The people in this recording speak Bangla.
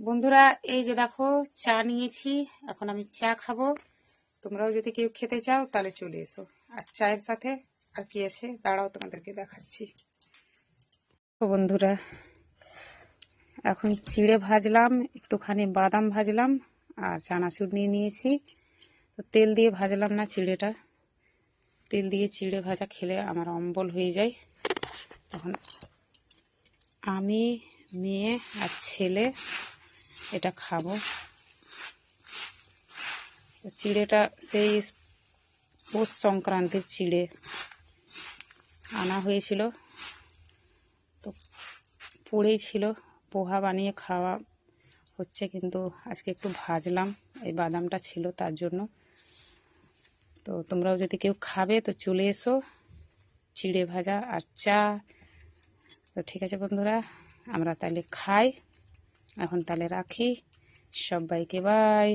বন্ধুরা, এই যে দেখো চা নিয়েছি। এখন আমি চা খাবো। তোমরাও যদি কেউ খেতে চাও তাহলে চলে এসো। আর চায়ের সাথে আর কি আছে দাঁড়াও তোমাদেরকে দেখাচ্ছি। তো বন্ধুরা, এখন চিড়ে ভাজলাম, একটুখানি বাদাম ভাজলাম আর চানাচুর নিয়ে নিয়েছি। তো তেল দিয়ে ভাজলাম না চিড়েটা, তেল দিয়ে চিড়ে ভাজা খেলে আমার অম্বল হয়ে যায়। তখন আমি, মেয়ে আর ছেলে এটা খাবো। চিড়েটা সেই পৌষ সংক্রান্তির চিড়ে আনা হয়েছিল, তো পড়েই ছিল। পোহা বানিয়ে খাওয়া হচ্ছে, কিন্তু আজকে একটু ভাজলাম, এই বাদামটা ছিল তার জন্য। তো তোমরাও যদি কেউ খাবে তো চলে এসো, চিড়ে ভাজা আর চা। তো ঠিক আছে বন্ধুরা, আমরা তাহলে খাই এখন, তাহলে রাখি। সবাইকে বাই।